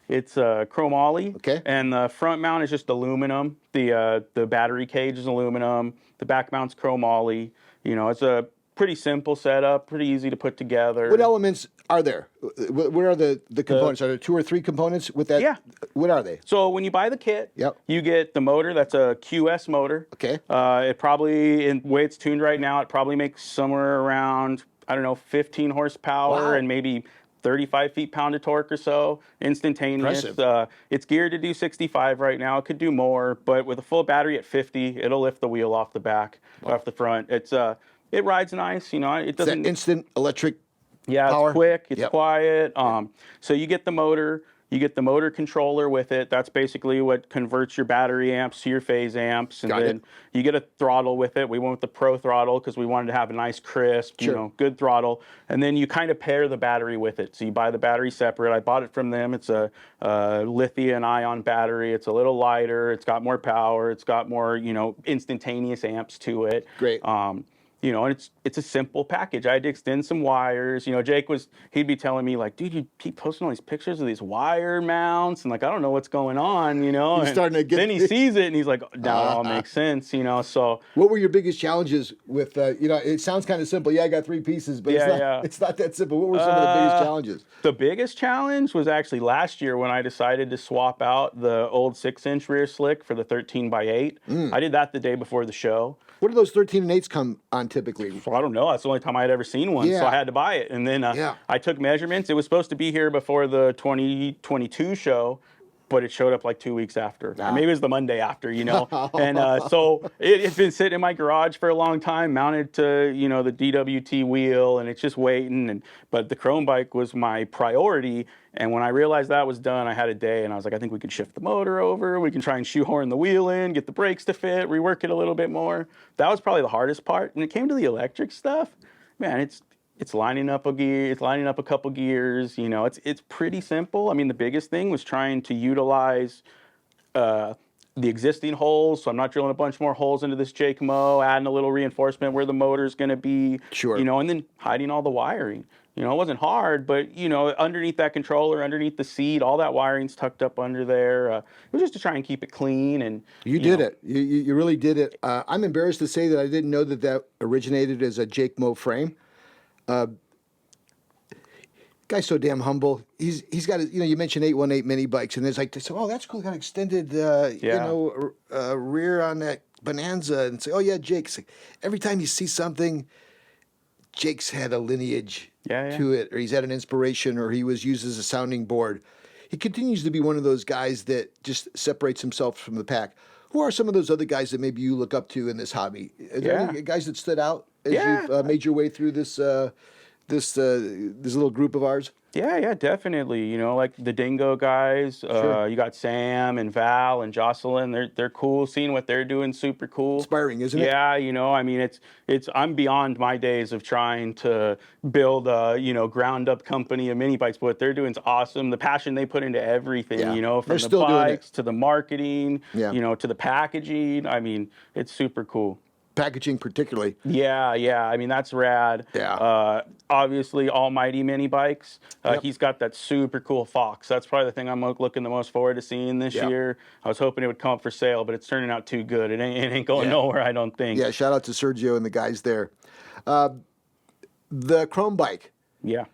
it's chromoly. Okay. And the front mount is just aluminum. The battery cage is aluminum. The back mount's chromoly. You know, it's a pretty simple setup, pretty easy to put together. What elements are there? What are the components? Are there 2 or 3 components with that? Yeah. What are they? So when you buy the kit, Yep. you get the motor. That's a QS motor. Okay. It probably, in the way it's tuned right now, it probably makes somewhere around, I don't know, 15 horsepower Wow. and maybe 35 feet-pound of torque or so, instantaneous. Impressive. It's geared to do 65 right now. It could do more, but with a full battery at 50, it'll lift the wheel off the back, off the front. It rides nice. You know, it Is that doesn't. instant electric Yeah, power? it's quick, it's Yep. quiet. So you get the motor, you get the motor controller with it. That's basically what converts your battery amps to your phase amps. And Got then it. you get a throttle with it. We went with the Pro throttle because we wanted to have a nice, crisp, Sure. good throttle. And then you kind of pair the battery with it. So you buy the battery separate. I bought it from them. It's a lithium-ion battery. It's a little lighter. It's got more power. It's got more, instantaneous amps to it. Great. And it's a simple package. I had to extend some wires. Jake he'd be telling me like, dude, you keep posting all these pictures of these wire mounts, and like, I don't know what's going on, He's and starting to get- then he sees it and he's like, now it all makes sense, so. What were your biggest challenges with, it sounds kind of simple. Yeah, I got 3 pieces, but it's not that simple. What were some of the biggest challenges? The biggest challenge was actually last year when I decided to swap out the old 6-inch rear slick for the 13x8. I did that the day before the show. What do those 13 and 8s come on typically? Well, I don't know. That's the only time I had ever seen one, so Yeah. I had to buy it. And then Yeah. I took measurements. It was supposed to be here before the 2022 show, but it showed up like 2 weeks after. Or maybe it was the Monday after, And so it's been sitting in my garage for a long time, mounted to, the DWT wheel, and it's just waiting. But the Chrome bike was my priority. And when I realized that was done, I had a day, and I was like, I think we can shift the motor over. We can try and shoehorn the wheel in, get the brakes to fit, rework it a little bit more. That was probably the hardest part. When it came to the electric stuff, man, it's lining up a gear, it's lining up a couple gears. It's pretty simple. I mean, the biggest thing was trying to utilize the existing holes. So I'm not drilling a bunch more holes into this JMBR, adding a little reinforcement where the motor's going to be. Sure. And then hiding all the wiring. It wasn't hard, but, underneath that controller, underneath the seat, all that wiring's tucked up under there. It was just to try and keep it clean. And You did it. You really did it. I'm embarrassed to say that I didn't know that originated as a JMBR frame. Guy's so damn humble. He's got you mentioned 818 mini bikes, and there's like, oh, that's cool. Got extended, rear on that Bonanza, and say, oh yeah, Jake's. Like, every time you see something, Jake's had a lineage to it, or he's had an inspiration, or he was used as a sounding board. He continues to be one of those guys that just separates himself from the pack. Who are some of those other guys that maybe you look up to in this hobby? Are there any guys that stood out as you've made your way through this little group of ours? Yeah, definitely. You know, like the Dingo guys. Sure. You got Sam and Val and Jocelyn. They're cool. Seeing what they're doing, super cool. Inspiring, isn't it? Yeah, you know, I mean, it's. I'm beyond my days of trying to build a ground up company of mini bikes. But what they're doing is awesome. The passion they put into everything. Yeah. You know, They're from the still doing it. bikes to the marketing. Yeah. You know, to the packaging. I mean, it's super cool. Packaging particularly. Yeah. I mean, that's rad. Yeah. Obviously, Almighty Mini Bikes. Yep. He's got that super cool Fox. That's probably the thing I'm looking the most forward to seeing this Yep. year. I was hoping it would come up for sale, but it's turning out too good. It ain't going Yeah. nowhere, I don't think. Yeah, shout out to Sergio and the guys there. The Chrome bike, Yeah.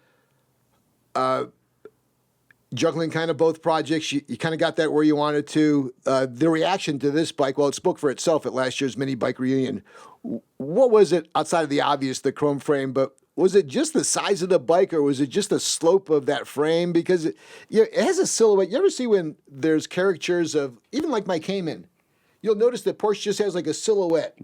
juggling kind of both projects. You kind of got that where you wanted to. The reaction to this bike, well, it spoke for itself at last year's Minibike Reunion. What was it outside of the obvious, the chrome frame, but was it just the size of the bike or was it just the slope of that frame? Because it has a silhouette. You ever see when there's caricatures of, even like my Cayman, you'll notice that Porsche just has like a silhouette.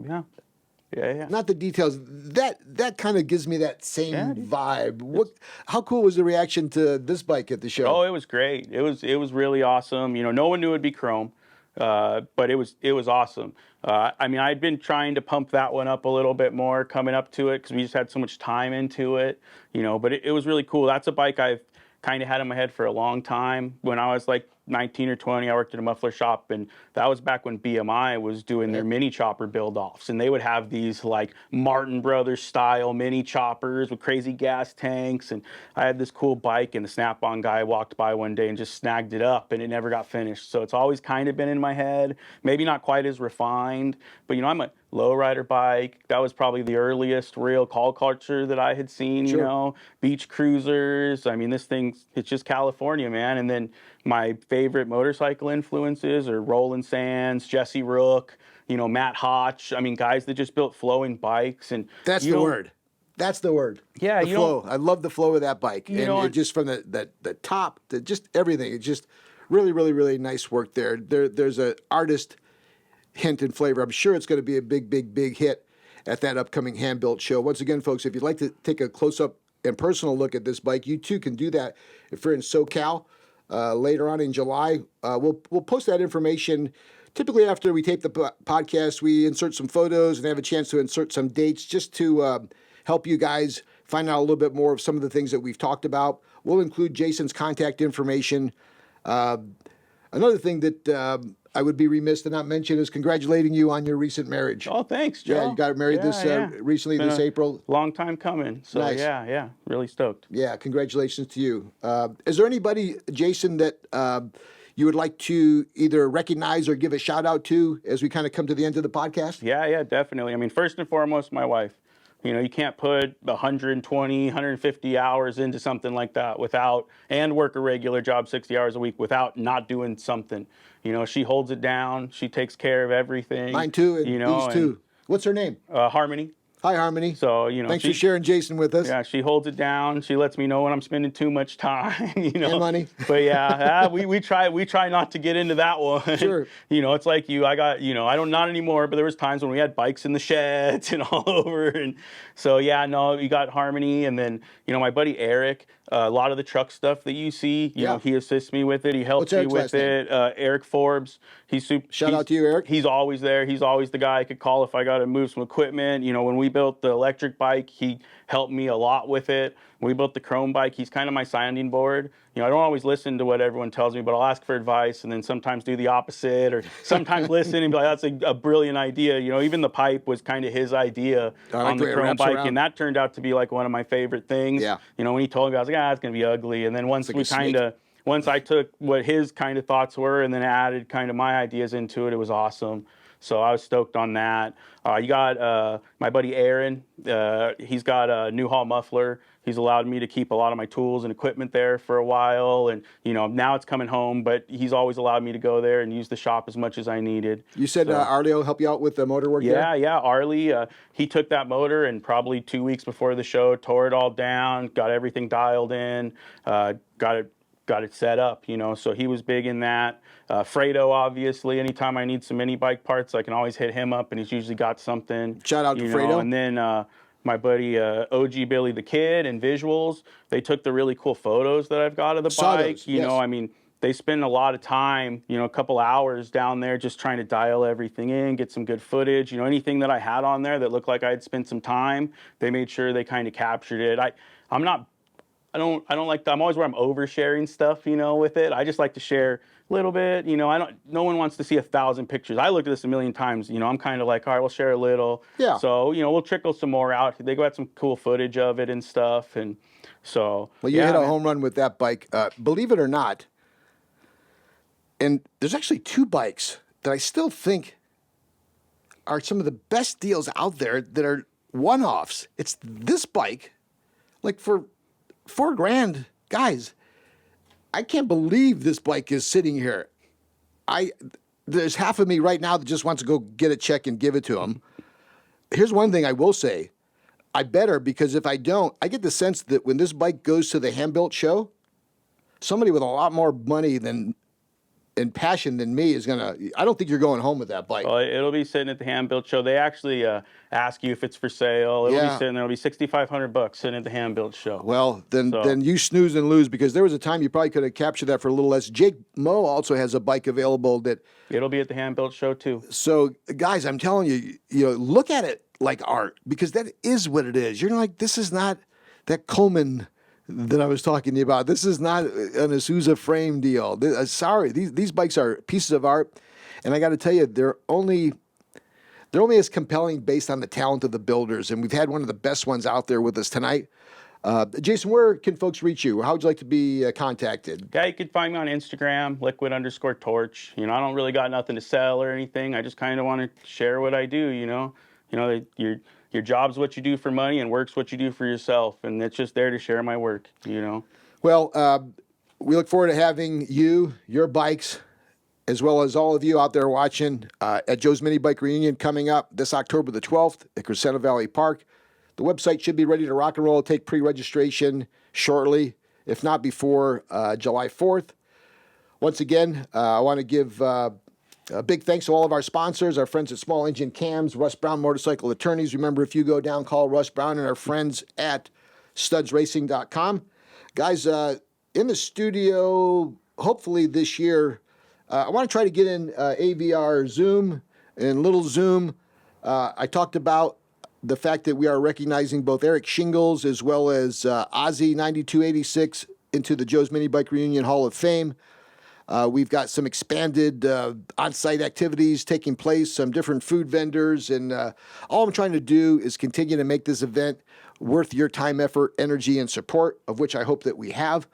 Yeah. Not the details. That kind of gives me that same Yeah, dude. vibe. How cool was the reaction to this bike at the show? Oh, it was great. It was really awesome. You know, no one knew it'd be chrome, but it was awesome. I mean, I'd been trying to pump that one up a little bit more coming up to it because we just had so much time into it. You know, but it was really cool. That's a bike I've kind of had in my head for a long time. When I was like 19 or 20, I worked at a muffler shop, and that was back when BMI was doing their mini chopper build-offs, and they would have these like Martin Brothers style mini choppers with crazy gas tanks, and I had this cool bike, and the Snap-on guy walked by one day and just snagged it up, and it never got finished. So it's always kind of been in my head, maybe not quite as refined, but you know, I'm a lowrider bike. That was probably the earliest real call culture that I had seen, Sure. you know, beach cruisers. I mean, this thing's, it's just California, man. And then my favorite motorcycle influences are Roland Sands, Jesse Rook, you know, Matt Hotch. I mean, guys that just built flowing bikes. And That's you the don't- word. That's the word. Yeah, the you flow. I love the flow of that bike, You and know, it just from the top to just everything. It's just really nice work there. There's a artist hint and flavor. I'm sure it's going to be a big hit at that upcoming hand-built show. Once again, folks, if you'd like to take a close-up and personal look at this bike, you too can do that if you're in SoCal later on in July. We'll post that information. Typically, after we tape the podcast, we insert some photos and have a chance to insert some dates just to help you guys find out a little bit more of some of the things that we've talked about. We'll include Jason's contact information. Another thing that I would be remiss to not mention is congratulating you on your recent marriage. Oh, thanks, Joe. Yeah, you got married recently Been this a April. Long time coming. So Nice. yeah, really stoked. Yeah, congratulations to you. Is there anybody, Jason, that you would like to either recognize or give a shout out to as we kind of come to the end of the podcast? Yeah, definitely. I mean, first and foremost, my wife. You know, you can't put 120, 150 hours into something like that without, and work a regular job 60 hours a week without not doing something. You know, she holds it down. She takes care of everything. Mine too, and you know, these too. What's her name? Harmony. Hi, Harmony. So, you know, Thanks for sharing Jason with us. Yeah, she holds it down. She lets me know when I'm spending too much time, you know. And money. But yeah, we try not to get into that one. Sure. You know, it's like I got, you know, I don't, not anymore, but there was times when we had bikes in the sheds and all over. And so, yeah, no, you got Harmony. And then, you know, my buddy Eric, a lot of the truck stuff that you see, you know, he assists me with it. He helps What's me Eric's with last name? it. Eric Forbes. Shout out to you, Eric. He's always there. He's always the guy I could call if I got to move some equipment. You know, when we built the electric bike, he helped me a lot with it. When we built the chrome bike, he's kind of my sounding board. You know, I don't always listen to what everyone tells me, but I'll ask for advice and then sometimes do the opposite, or sometimes listen and be like, that's a brilliant idea. You know, even the pipe was kind of his idea on the chrome bike, and that turned out to be like one of my favorite things. Yeah. You know, when he told me, I was like, it's going to be ugly. And then once once I took what his kind of thoughts were and then added kind of my ideas into it, it was awesome. So I was stoked on that. You got my buddy Aaron. He's got a Newhall muffler. He's allowed me to keep a lot of my tools and equipment there for a while. And, you know, now it's coming home, but he's always allowed me to go there and use the shop as much as I needed. You said Arlie will help you out with the motor work there? Yeah, Arlie. He took that motor and probably 2 weeks before the show, tore it all down, got everything dialed in, got it set up, you know, so he was big in that. Fredo, obviously, anytime I need some mini bike parts, I can always hit him up, and he's usually got something. Shout out to you know, Fredo. And then my buddy OG Billy the Kid and Visuals. They took the really cool photos that I've got of the Saw bike. those, You know, yes. I mean, they spend a lot of time, you know, a couple hours down there just trying to dial everything in, get some good footage. You know, anything that I had on there that looked like I had spent some time, they made sure they kind of captured it. I'm always where I'm oversharing stuff, you know, with it. I just like to share a little bit, you know. No one wants to see 1,000 pictures. I looked at this a million times, you know. I'm kind of like, all right, we'll share a little. Yeah. So, you know, we'll trickle some more out. They got some cool footage of it and stuff, and so. Well, you hit a home run with that bike. Believe it or not, and there's actually 2 bikes that I still think are some of the best deals out there that are one-offs. It's this bike, like for $4,000, guys. I can't believe this bike is sitting here. There's half of me right now that just wants to go get a check and give it to him. Here's one thing I will say. I better, because if I don't, I get the sense that when this bike goes to the hand-built show, somebody with a lot more money and passion than me is I don't think you're going home with that bike. Well, it'll be sitting at the hand built show. They actually ask you if it's for sale. It'll be sitting there. It'll be $6,500 sitting at the hand built show. Well, then you snooze and lose, because there was a time you probably could have captured that for a little less. Jake Moe also has a bike available that. It'll be at the hand built show too. So, guys, I'm telling you, look at it like art, because that is what it is. You're like, this is not that Coleman that I was talking to you about. This is not an Isuzu frame deal. Sorry, these bikes are pieces of art, and I got to tell you, they're only as compelling based on the talent of the builders, and we've had one of the best ones out there with us tonight. Jason, where can folks reach you? How would you like to be contacted? Yeah, you could find me on Instagram, liquid_torch. You know, I don't really got nothing to sell or anything. I just kind of want to share what I do, you know. You know, your job's what you do for money, and work's what you do for yourself, and it's just there to share my work, you know. Well, we look forward to having you, your bikes, as well as all of you out there watching at Joe's Minibike Reunion coming up this October the 12th at Crescenta Valley Park. The website should be ready to rock and roll. Take pre-registration shortly, if not before July 4th. Once again, I want to give a big thanks to all of our sponsors, our friends at Small Engine Cams, Russ Brown Motorcycle Attorneys. Remember, if you go down, call Russ Brown and our friends at studsracing.com. Guys, in the studio, hopefully this year, I want to try to get in AVR Zoom and Little Zoom. I talked about the fact that we are recognizing both Eric Shingles as well as Ozzy 9286 into the Joe's Minibike Reunion Hall of Fame. We've got some expanded on-site activities taking place, some different food vendors, and all I'm trying to do is continue to make this event worth your time, effort, energy, and support, of which I hope that we have.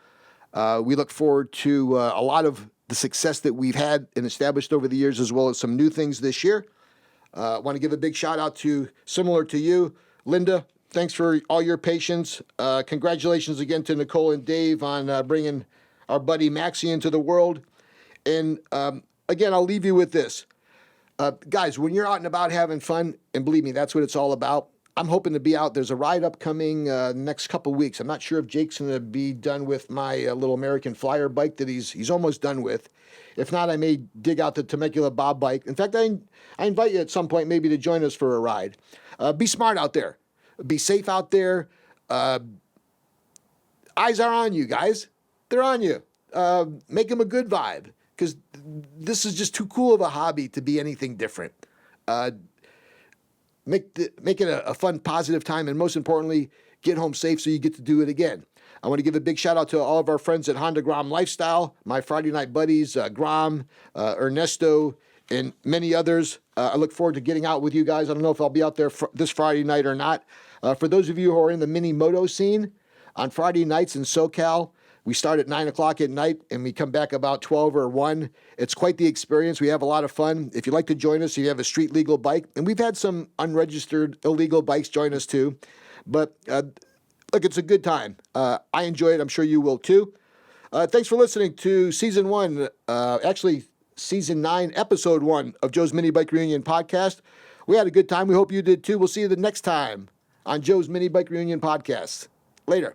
We look forward to a lot of the success that we've had and established over the years, as well as some new things this year. I want to give a big shout out to, similar to you, Linda. Thanks for all your patience. Congratulations again to Nikole and Dave on bringing our buddy Maxie into the world. And again, I'll leave you with this. Guys, when you're out and about having fun, and believe me, that's what it's all about, I'm hoping to be out. There's a ride upcoming next couple weeks. I'm not sure if Jake's going to be done with my little American Flyer bike that he's almost done with. If not, I may dig out the Temecula Bob bike. In fact, I invite you at some point maybe to join us for a ride. Be smart out there. Be safe out there. Eyes are on you, guys. They're on you. Make them a good vibe, because this is just too cool of a hobby to be anything different. Make it a fun, positive time, and most importantly, get home safe so you get to do it again. I want to give a big shout out to all of our friends at Honda Grom Lifestyle, my Friday night buddies, Grom, Ernesto, and many others. I look forward to getting out with you guys. I don't know if I'll be out there this Friday night or not. For those of you who are in the mini moto scene, on Friday nights in SoCal, we start at 9 o'clock at night, and we come back about 12 or 1. It's quite the experience. We have a lot of fun. If you'd like to join us, if you have a street legal bike, and we've had some unregistered illegal bikes join us too. But look, it's a good time. I enjoy it. I'm sure you will too. Thanks for listening to Season 1, actually Season 9, Episode 1 of Joe's Minibike Reunion podcast. We had a good time. We hope you did too. We'll see you the next time on Joe's Minibike Reunion podcast. Later.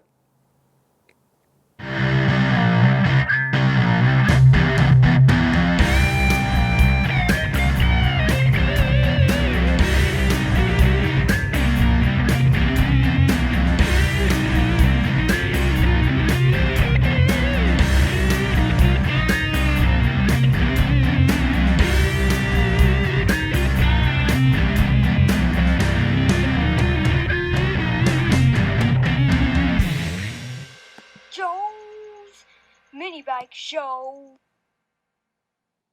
Minibike Show.